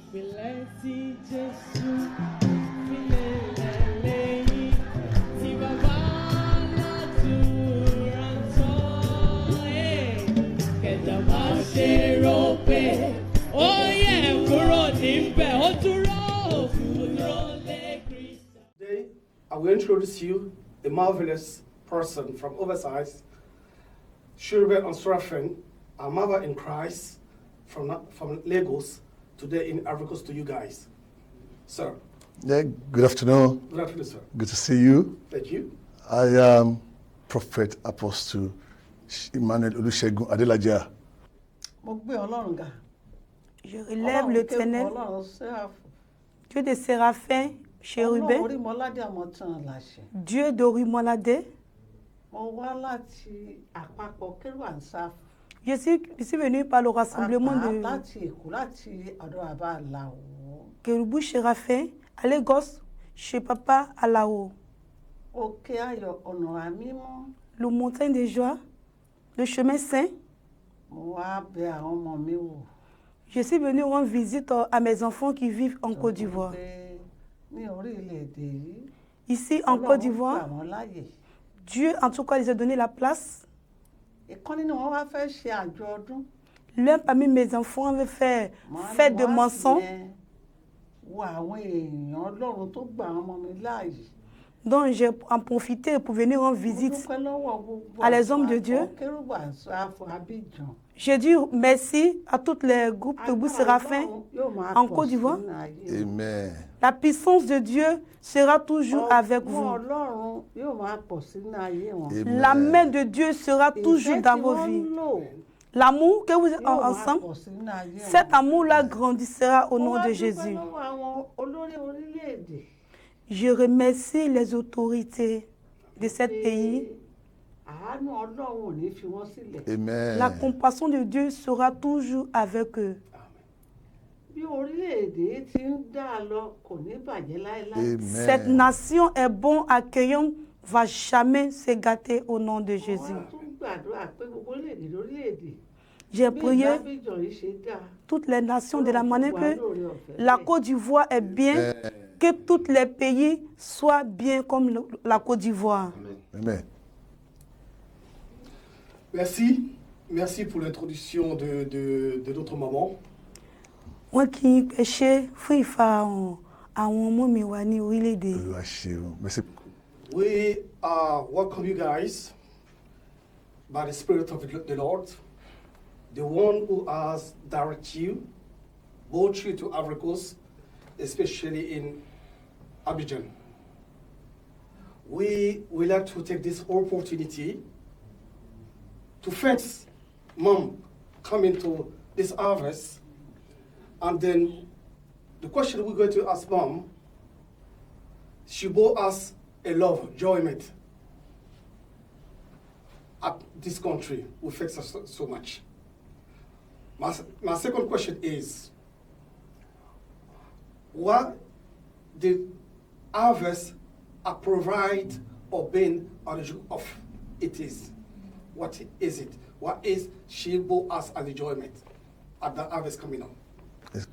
I will introduce you a marvelous person from oversize, Shirube Ansrafen, our mother in Christ from Lagos, today in Ivory Coast to you guys. Sir. Yeah, good afternoon. Good afternoon, sir. Good to see you. Thank you. I am Prophet Apostle Emmanuel Olusegun Adelaja. Je relève l'Éternel, Dieu des séraphins, chérubins, Dieu d'Orimolade. Je suis venu par le rassemblement de Kérubou Séraphin à Lagos, chez Papa Alao. Le montagne de joie, le chemin saint. Je suis venu rendre visite à mes enfants qui vivent en Côte d'Ivoire. Ici, en Côte d'Ivoire, Dieu, en tout cas, les a donné la place. L'un parmi mes enfants avait fait fête de mensonges. Donc, j'ai en profité pour venir rendre visite à les hommes de Dieu. J'ai dit merci à tous les groupes de Bou Séraphin en Côte d'Ivoire. Amen. La puissance de Dieu sera toujours avec vous. Amen. La main de Dieu sera toujours dans vos vies. L'amour que vous avez ensemble, cet amour-là grandira au nom de Jésus. Je remercie les autorités de ce pays. Amen. La compassion de Dieu sera toujours avec eux. Amen. Cette nation est bon accueillante, va jamais se gâter au nom de Jésus. J'ai prié toutes les nations de la manière que la Côte d'Ivoire est bien, que tous les pays soient bien comme la Côte d'Ivoire. Amen. Merci. Merci pour l'introduction de notre maman. Merci. We welcome you guys by the Spirit of the Lord, the one who has directed you, both you to Ivory Coast, especially in Abidjan. We would like to take this opportunity to thank Mom coming to this harvest. And then the question we're going to ask Mom, she brought us a love, enjoyment at this country. We thank us so much. My second question is, what the harvest provide or been origin of it is? What is it? What is she brought us an enjoyment at the harvest coming on? Yes.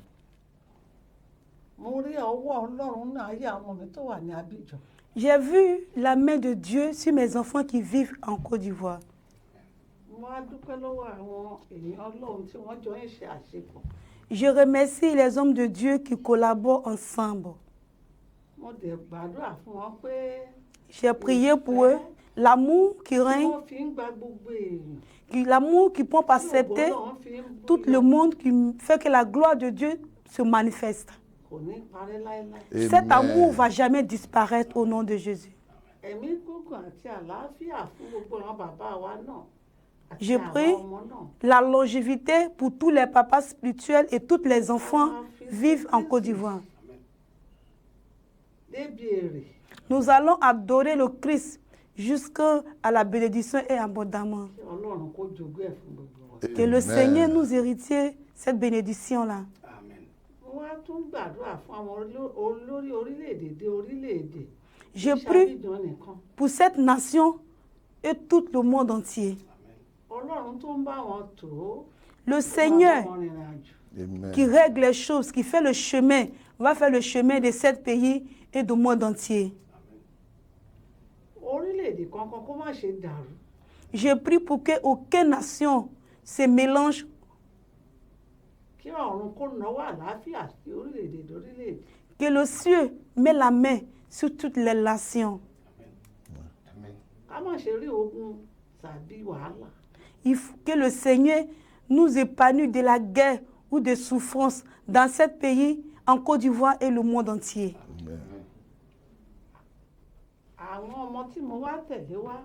J'ai vu la main de Dieu sur mes enfants qui vivent en Côte d'Ivoire. Je remercie les hommes de Dieu qui collaborent ensemble. J'ai prié pour eux, l'amour qui règne, l'amour qui peut accepter tout le monde, qui fait que la gloire de Dieu se manifeste. Amen. Cet amour ne va jamais disparaître au nom de Jésus. Je prie la longévité pour tous les papas spirituels et tous les enfants vivent en Côte d'Ivoire. Nous allons adorer le Christ jusqu'à la bénédiction et abondamment. Que le Seigneur nous héritier cette bénédiction-là. Je prie pour cette nation et tout le monde entier. Le Seigneur Amen. qui règle les choses, qui fait le chemin, va faire le chemin de 7 pays et du monde entier. Orílẹ̀-èdè kankan kó má ṣe dàrú. Je prie pour qu'aucune nation se mélange, Kí ọ̀run kó náwó àlàáfíà sí orílẹ̀-èdè dórílẹ̀-èdè. que le ciel met la main sur toutes les nations. Ká má ṣe rí ogun tàbí wàhálà. Il faut que le Seigneur nous épanouisse de la guerre ou de souffrance dans ce pays, en Côte d'Ivoire et le monde entier. Àwọn ọmọ tí mo wá tẹ̀lé wá.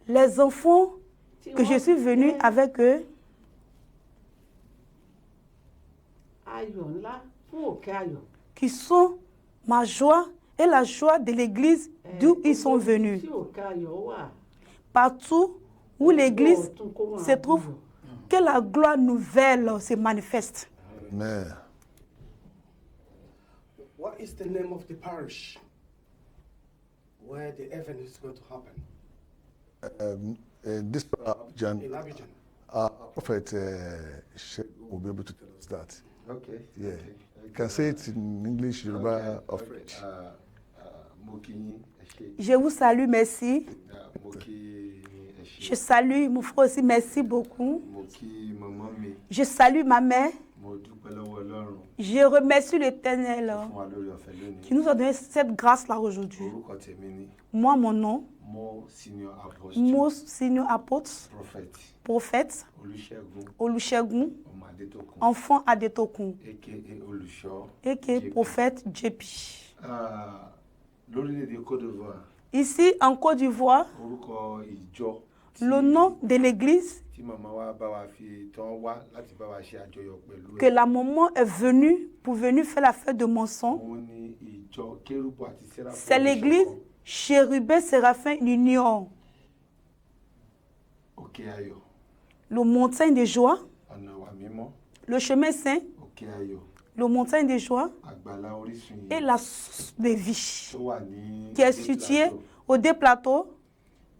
Les enfants que je suis venue avec eux, Ayọ̀ ńlá fún òkè ayọ̀. qui sont ma joie et la joie de l'église d'où ils sont venus. Tí òkè ayọ̀ wà. Partout où l'église se trouve, que la gloire nouvelle se manifeste. Amen. What is the name of the parish where the event is going to happen? This Abidjan, In Abidjan. our prophet Sheikh will be able to tell us that. Okay. Yeah. Okay. You can say it in English, Yoruba, or Okay. French. Mo kí yín, ẹ ṣé. Je vous salue, merci. Mo kí yín, ẹ ṣé. Je salue mon frère aussi, merci beaucoup. Mo kí màmá mi. Je salue ma mère. Mo dúpẹ́ lọ́wọ́ Ọlọ́run Je remercie l'Éternel fún wa lórí ọ̀fẹ́ lónìí. qui nous a donné cette grâce-là aujourd'hui. Orúkọ tèmi ni Moi, mon nom, Mo Senior Apostle Mo Senior Apôtre, Prophet prophète, Olúṣẹ́gun Olusegun, ọmọ Adétókun enfant Adetokun, aka Olùṣọ́. et JP. prophète JP. Lórílẹ̀-èdè Côte d'Ivoire, Ici, en Côte d'Ivoire, orúkọ ìjọ le nom de l'église tí màmá wa bá wa fi tán wá láti bá wa ṣe àjọyọ̀ pẹ̀lú que la maman est venue pour venir faire la fête de mon sang, Òun ni ìjọ Kérúbù àti Séráfù c'est l'église Chérubin Séraphin Union, Òkè Ayọ̀, le montagne de joie, ọ̀nà ìwà mímọ́, le chemin saint, Òkè Ayọ̀, le montagne de joie àgbàlá orísun et yìí la source de vie tó wà ní qui est située au deux plateaux,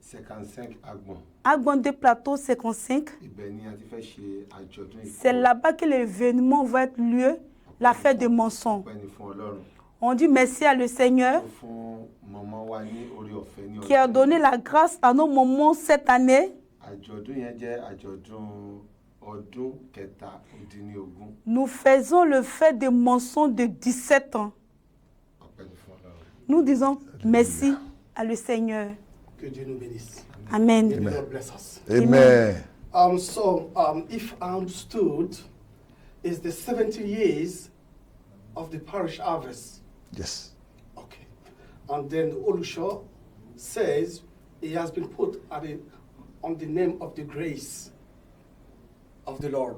55 Agbọ̀n. Agbon des plateaux 55. Ibẹ̀ ni a ti fẹ́ ṣe àjọ̀dún C'est là-bas que l'événement va être lieu, la fête de mon sang. Ọpẹ́ ni fún Ọlọ́run On dit merci à le Seigneur tó fún màmá wa ní orí ọ̀fẹ́ ní qui a ọdún. donné la grâce à nos moments cette année. Àjọ̀dún yẹn jẹ́ àjọ̀dún ọdún kẹta-ó-dín-ní-ogún. Nous faisons le fête de mon sang de 17 ans. Ọpẹ́ ni fún Ọlọ́run. Nous disons merci à le Seigneur. Que Dieu nous bénisse. Amen. May the Lord bless us. Amen. If I understood, is the 70 years of the parish harvest. Yes. Okay. And then Olusho says he has been put on the name of the grace of the Lord.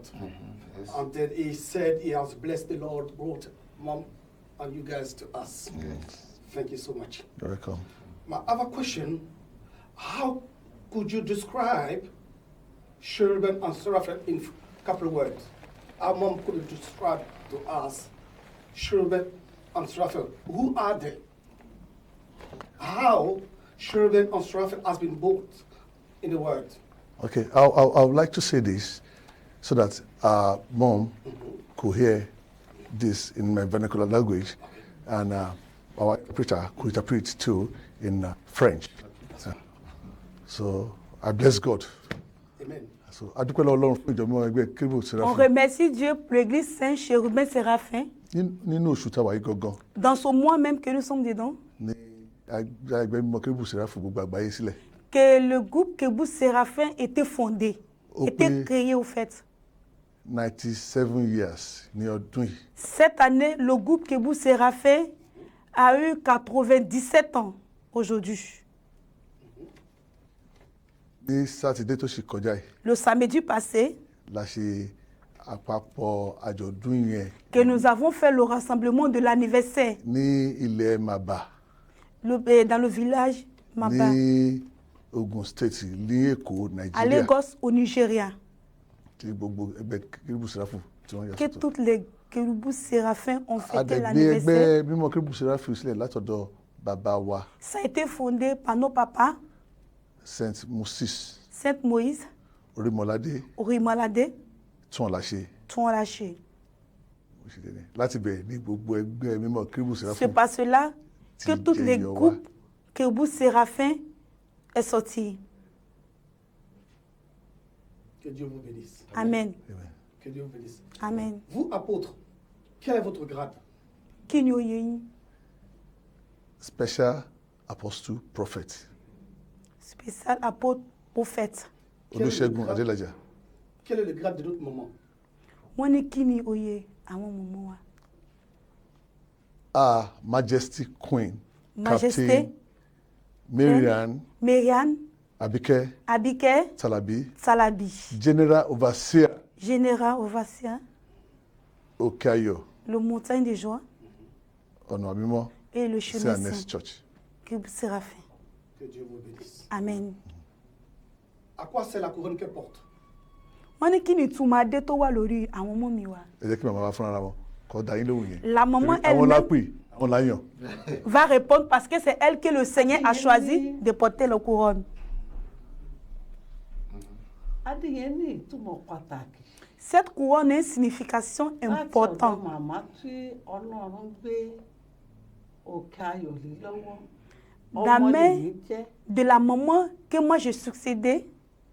Yes. And then he said he has blessed the Lord, brought mom and you guys to us. Thank you so much. You're welcome. My other question, how could you describe Cherubim and Seraphim in a couple of words? Our mom could describe to us Cherubim and Seraphim. Who are they? How Cherubim and Seraphim has been built in the word? Okay, I would like to say this so that our mom could hear this in my vernacular language, and our interpreter could interpret too in French. So I bless God. Amen. So adúpẹ́ lọ́wọ́ Ọlọ́run fún ìjọba ẹgbẹ́ Kérúbù On Séráfù remercie Dieu pour l'église Saint-Chérubin Séraphin. nínú oṣù táwa yìí gangan Dans ce mois même que nous sommes dedans, ní ẹgbẹ́ mímọ́ Kérúbù Séráfù gbogbo àgbáyé sílẹ̀. que le groupe Kérubin Séraphin était fondé, était créé au fait. 97 years ní ọdún yìí. Cette année, le groupe Kérubin Séraphin a eu 97 ans aujourd'hui. Ní sátidé tó ṣe kọjá yìí Le samedi passé, la ṣe àpapọ̀ àjọ̀dún yẹn que nous avons fait le rassemblement de l'anniversaire ní ilẹ̀ Maba dans le village Maba, ní Ogun State ní Èkó à Nàìjíríà Lagos, au Nigeria. tí gbogbo ẹgbẹ́ Kérúbù Séráfù tí wọ́n yà Que sọ́tọ̀. toutes les Kérubins Séraphins ont fêté Adẹ̀gbé l'anniversaire. ẹgbẹ́ mímọ́ Kérúbù Séráfù sílẹ̀ látọ̀dọ̀ bàbá wa Ça a été fondé par nos papas, Saint Moses Saint Moïse, Orímọládé Orimalade, Túnọ̀láṣe. Touanlaché. láti bẹ̀ ní gbogbo ẹgbẹ́ mímọ́ kérúbù C'est séráfù par cela que Ti tous les jẹyọ wá. groupes Kérubim Séraphins est sorti. Que Dieu vous bénisse. Amen. Que Dieu vous bénisse. Amen. Vous, apôtres, quel est votre grade? Qui nous y special apostle prophet spécial apôtre prophète. Olúṣẹ́gun Adélájà. Quel est le grade de notre maman? Wọ́n ní kí ni oyè àwọn mọ̀mọ́ wa? Our Majesty Queen Majesté Captain Marian Myriam Abike Abike Talabi, Salabi, General Overseer général Ovassia, Okayo le montagne de joie Ọ̀nà Mímọ́ et le chemin CNS saint. Church. Kérubim Séraphins. Que Dieu vous bénisse. Amen. À quoi c'est la couronne qu'elle porte? Wọ́n ní kí ni ìtumọ̀ adé tó wà lórí àwọn ọmọ mi wa? Ẹ jẹ́ kí màmá wa fúnra wọn kọ́ da yín lóhùn yẹn. La maman Torí àwọn elle-même lápè àwọn láyàn. va répondre parce que c'est elle que le Seigneur a choisi de porter la couronne. adé yẹn ní ìtumọ̀ pàtàkì. Cette couronne a une signification láti ọ̀dọ̀ importante. màmá tí Ọlọ́run gbé òkè ayọ̀ lé lọ́wọ́. La ọmọ main lèmi jẹ́. de la maman que moi j'ai succédé,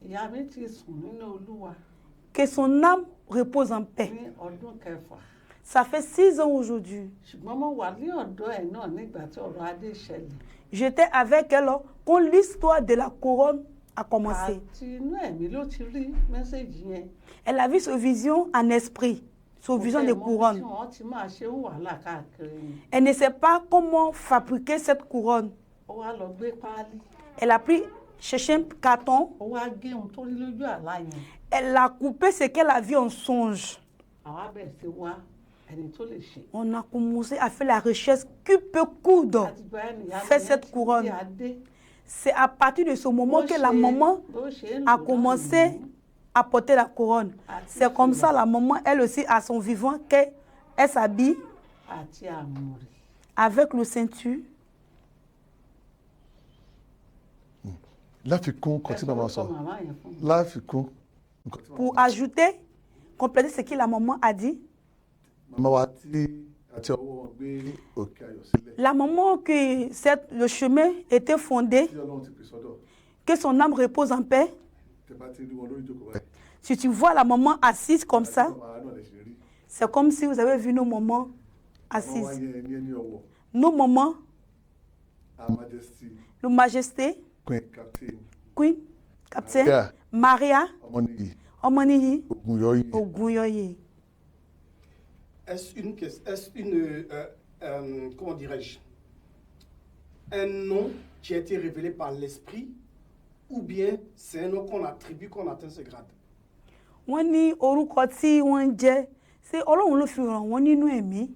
ìyá mi ti sùn nínú Olúwa que son âme repose en paix. ní ọdún kẹfà. Ça fait 6 ans aujourd'hui. ṣùgbọ́n mo wà ní ọ̀dọ̀ ẹ̀ náà nígbà tí ọ̀rọ̀ adé ṣẹlẹ̀. J'étais avec elle quand l'histoire de la couronne a commencé. àti inú ẹ̀mí ló ti rí mẹ́sẹ̀gì yẹn. Elle a vu sa vision en esprit, sa vision de couronne. wọ́n ti máa ṣe ń wàhálà káàkiri ni. Elle ne sait pas comment fabriquer cette couronne. ó wá lọ gbé páálí. Elle a pris, cherché un carton, ó wá gé ohun tó rí lójú àlá yẹn. elle a coupé ce qu'elle a vu en songe. àwa bẹ̀rẹ̀ sí wá ẹni tó lè ṣe. On a commencé à faire la recherche qui peut coudre. àtìgbà ẹnìyàn Fais cette couronne. C'est à partir de ce moment que la maman a commencé à porter la couronne. C'est comme ça la maman, elle aussi, à son vivant, qu'elle s'habille àti àmùrè. avec le ceinture. Láfikún nǹkan tí màmá sọ. màmá yẹn fún mi. Láfikún nǹkan tí Pour ajouter, compléter ce que la maman a dit. màmá wa tí àti ọwọ́ wọn gbé òkè ayọ̀ sílẹ̀. La maman que le chemin était fondé, Tí Ọlọ́run ti pè sọ́dọ̀. que son âme repose en paix. Tẹ bá ti rí wọn lórí ìjókòó báyìí. Si tu vois la maman assise comme ça, Màmá náà lè ṣe rí. c'est comme si vous avez vu nos mamans Wọ́n wá assises. yẹ ẹni ẹni ọwọ́. Nos mamans, Her Majesty le Majesté, Queen Captain Queen, Captain, Maria. Maria, Ọmọnìyí Omoniyi, Ògúnyọyè. Ogunyoye. Est-ce comment dirais-je, un nom qui a été révélé par l'esprit ou bien c'est un nom qu'on attribue qu'on atteint ce grade? Wọ́n ní orúkọ tí wọ́n ń jẹ́, ṣé Ọlọ́run ló fi ràn wọ́n nínú ẹ̀mí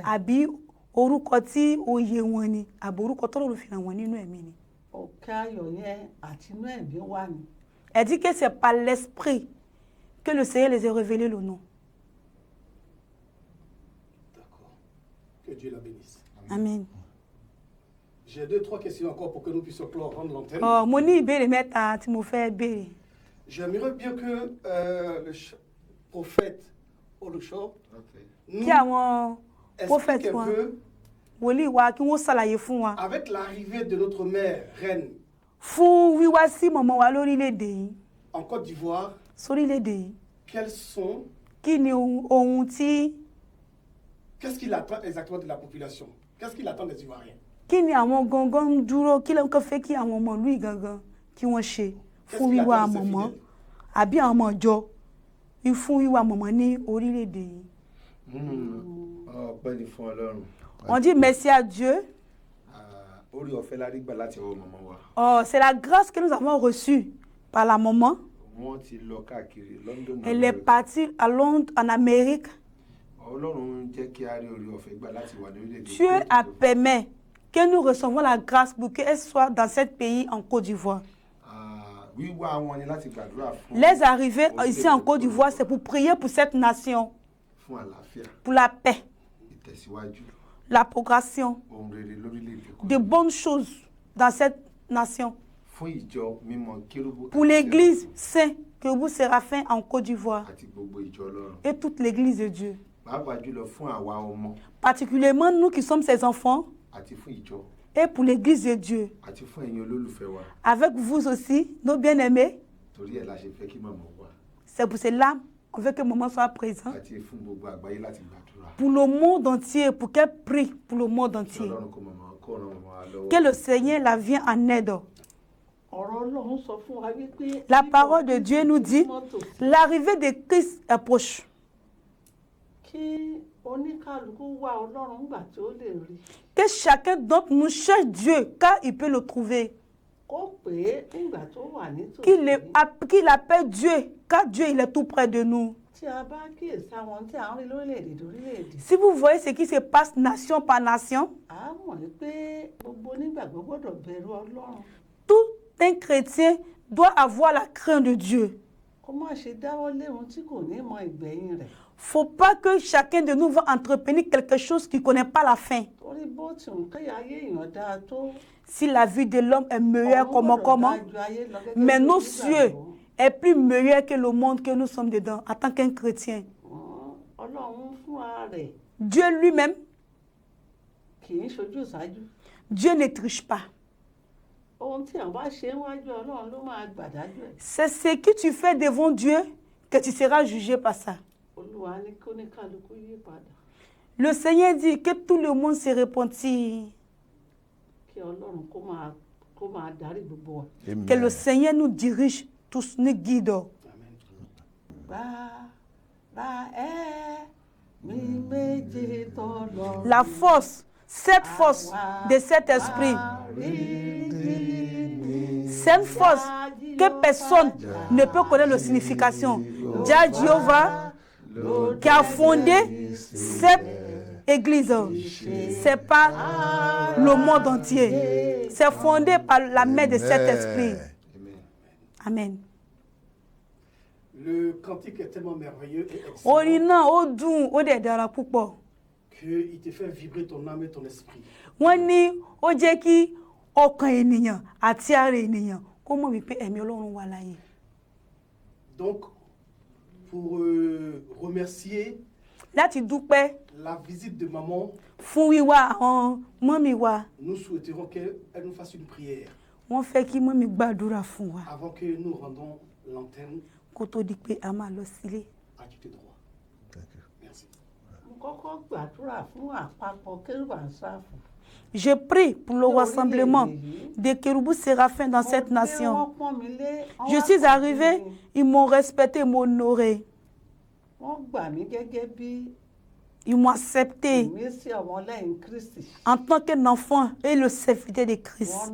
àbí orúkọ tí oyè wọn ni àbí orúkọ tọ́lọ́run ló fi ràn wọ́n nínú ẹ̀mí ni. òkè ayọ̀ yẹn àti inú ẹ̀mí wà ní. Elle dit que c'est par l'esprit que le Seigneur les a révélé le nom. D'accord. Que Dieu la bénisse. Amen. J'ai 2-3 questions encore pour que nous puissions clore rendre l'antenne. Mo ní ìbéèrè mẹ́ta tí mo fẹ́ béèrè. J'aimerais bien que prophète Olùṣọ́ nous Kí àwọn explique prophètes un wa, peu, wòlíì wa kí wọ́n ṣàlàyé fún wa. avec l'arrivée de notre mère reine Fún wíwá sí mọ̀mọ́ wa lórílẹ̀‐èdè yìí, en Côte d'Ivoire, sórílẹ̀‐èdè yìí, quels sont, kí ni ohun tí, qu'est-ce qu'il attend exactement de la population? Qu'est-ce qu'il attend des Ivoiriens? kí ni àwọn gangan ń dúró, kí ló ń kọ́ fẹ́ kí àwọn ọmọ ìlú yìí gangan kí wọ́n ṣe fún wíwá mọ̀mọ́ àbí àwọn ọmọ ìjọ fún wíwá mọ̀mọ́ ní orílẹ̀‐èdè yìí. ọpẹ́ ni fún Ọlọ́run. On dit merci à Dieu. Orí ọ̀fẹ́ la rí gbà láti ọwọ́ màmá wa. Oh, c'est la grâce que nous avons reçue par la maman. Wọ́n ti lọ káàkiri London. Elle est partie à Londres, en Amérique. Ọlọ́run jẹ́ kí a rí orí ọ̀fẹ́ gbà láti wà lórílẹ̀-èdè. Dieu a permis que nous recevons la grâce pour qu'elle soit dans ce pays en Côte d'Ivoire. Wíwá wọn ni láti gbàdúrà fún. Les arrivées ici en Côte d'Ivoire, c'est pour prier pour cette nation, Fún àlàáfíà, pour la paix, ìtẹ̀síwájú, la progression, ohun rere lórílẹ̀-èdè kan. de bonnes choses dans cette nation. Fún ìjọ mímọ́ Kérúbù. Pour l'église Saint Kérubim Séraphins en Côte d'Ivoire Àti gbogbo ìjọ Ọlọ́run. et toute l'église de Dieu. particulièrement nous qui sommes ses enfants, àti fún ìjọ et pour l'Église de Dieu. àti fún ẹ̀yin olólùfẹ́ wa. Avec vous aussi, nos bien-aimés. Torí ẹ̀ la ṣe fẹ́ kí màmá wá. C'est pour cela qu'on veut que maman soit présente. àti fún gbogbo àgbáyé láti gbàdúrà. Pour le monde entier, pour qu'elle prie pour le monde entier. Ọlọ́run kó ràn màmá lọ́wọ́. Que le Seigneur la vienne en aide. ọ̀rọ̀ Ọlọ́run sọ fún wa wípé La parole de Dieu nous dit, l'arrivée de Christ est proche. kí oníkálukú wá Ọlọ́run nígbà tí ó lè rí. Que chacun d'entre nous cherche Dieu car il peut le trouver. kó pè é nígbà tó wà nítòsí. Qu'il appelle Dieu car Dieu il est tout près de nous. tí a bá kíyèsí àwọn tí à ń rí lórílẹ̀‐èdè lórílẹ̀‐èdè. Si vous voyez ce qui se passe nation par nation, a mọ̀ pé gbogbo onígbàgbọ́ gbọ́dọ̀ bẹ̀rù Ọlọ́run. tout un chrétien doit avoir la crainte de Dieu. kó má ṣe dáwọ́ lé ohun tí kò ní mọ ìgbẹ̀yìn rẹ̀. Faut pas que chacun de nous va entretenir quelque chose qui ne connaît pas la fin. torí bó ti ń kéye ayé èèyàn dáa tó. Si la vie de l'homme est meilleure comment, mais nos cieux est plus meilleur que le monde que nous sommes dedans en tant qu'un chrétien. Ọlọ́run fúnra rẹ̀. Dieu lui-même, kì í ṣojú ṣáájú. Dieu ne triche pas. ohun tí àwọn bá ṣe níwájú Ọlọ́run ló máa gbàdájọ́ ẹ̀. C'est ce que tu fais devant Dieu que tu seras jugé par ça. Olúwa ní kí oníkálukú yí padà. Le Seigneur dit que tout le monde se repentit. kí Ọlọ́run kó máa darí gbogbo wa. Que le Seigneur nous dirige, tous nous guide. La force, cette force de cet esprit, c'est une force que personne ne peut connaître la signification. Jah Jéhovah qui a fondé cette église, c'est pas le monde entier. C'est fondé par la main de cet esprit. Amen. Le cantique est tellement merveilleux et excellent qu'il te fait vibrer ton âme et ton esprit. Donc, pour remercier la visite de maman, nous souhaiterons qu'elle nous fasse une prière avant que nous rendons l'antenne à qui te droit. Merci. Je prie pour le rassemblement des Kérubous Séraphins dans cette nation. Je suis arrivée, ils m'ont respecté, ils m'ont honoré. Ils m'ont accepté en tant qu'un enfant et le serviteur de Christ.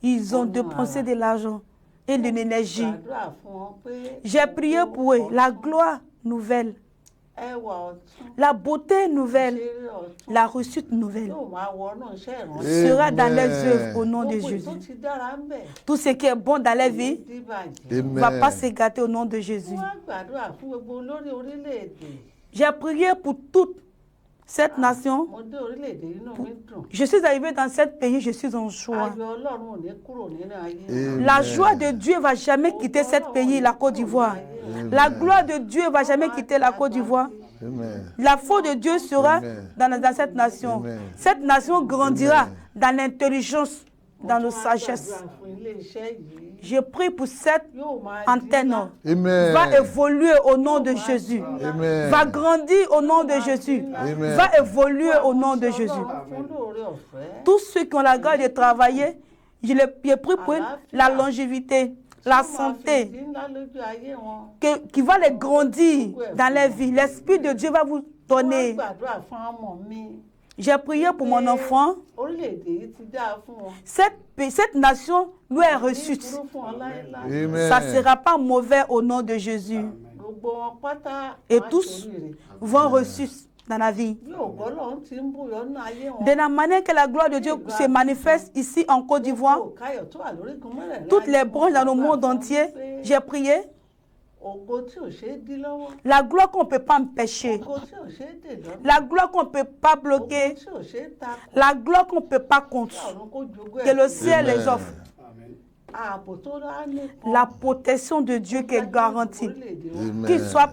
Ils ont dépensé de l'argent et de l'énergie. J'ai prié pour eux, la gloire nouvelle, la beauté nouvelle, la réussite nouvelle sera dans les œuvres au nom de Jésus. Tout ce qui est bon dans la vie ne va pas se gâter au nom de Jésus. J'ai prié pour toute cette nation. Je suis arrivée dans ce pays, je suis en joie. La joie de Dieu ne va jamais quitter ce pays, la Côte d'Ivoire. La gloire de Dieu ne va jamais quitter la Côte d'Ivoire. La foi de Dieu sera dans cette nation. Cette nation grandira dans l'intelligence, dans la sagesse. Je prie pour cette antenne. Va évoluer au nom de Jésus. Va grandir au nom de Jésus. Va évoluer au nom de Jésus. Tous ceux qui ont la grâce de travailler, je prie pour la longévité, la santé, qui va les grandir dans leur vie. L'Esprit de Dieu va vous donner. J'ai prié pour mon enfant. Cette nation nous est reçue. Ça ne sera pas mauvais au nom de Jésus. Et tous vont reçus dans la vie. De la manière que la gloire de Dieu se manifeste ici en Côte d'Ivoire, toutes les branches dans le monde entier, j'ai prié. La gloire qu'on ne peut pas empêcher, la gloire qu'on ne peut pas bloquer, la gloire qu'on ne peut pas contre, que le ciel les offre. ààbò tó dá nípọn. La protection de Dieu qui est garantie, Amen. qu'il soit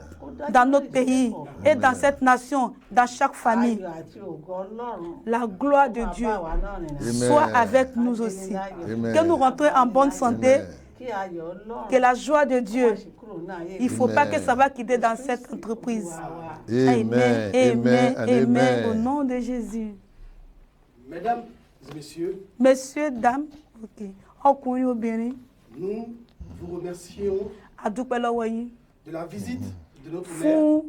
dans notre pays et dans cette nation, dans chaque famille. Ayọ̀ àti ògo Ọlọ́run. La gloire de Dieu Bàbá wa náà nìyẹn. Amen. soit avec nous aussi. Amen. Que nous rentrions en bonne santé, Amen. Kí ayọ̀ Ọlọ́run. que la joie de Dieu, Má ṣe kúrò ní ayé il ne faut Amen. pas que ça va quitter dans cette entreprise. Amen. Amen, Amen. amen, And amen, au amen. nom de Jésus. Mesdames et messieurs, Messieurs, dames, ok. Ọkùnrin, obìnrin, nous vous remercions a dúpẹ́ lọ́wọ́ yín de la visite de notre maire. fún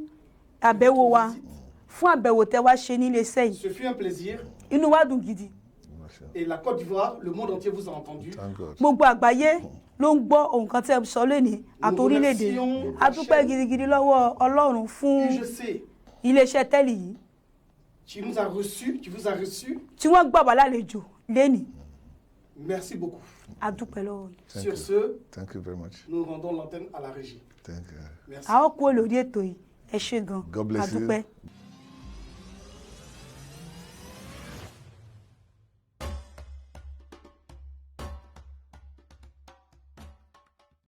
àbẹ̀wò wa, fún àbẹ̀wò tẹ́ wá ṣe nílé iṣẹ́ yìí. Ce fut un plaisir. Inú wa dùn gidi. Et la Côte d'Ivoire, le monde entier vous a entendu. Thank God. Gbogbo àgbáyé ló ń gbọ́ ohun kan tẹ́ ẹ sọ lónìí àti orílẹ̀-èdè. A dúpẹ́ gidigidi lọ́wọ́ Ọlọ́run fún Et je sais, iléeṣẹ́ tẹ́lì yìí tu nous as reçus, tu vous as reçus. tí wọ́n gbà wá lálejò lénìí. Merci beaucoup. A dúpẹ́ lọ́wọ́ yín. Thank Sur you. ce, Thank you very much. nous rendons l'antenne à la régie. Thank you. Merci. A ó kúrò lórí ètò yìí. Ẹ ṣé gan. God bless A dúpẹ́. you.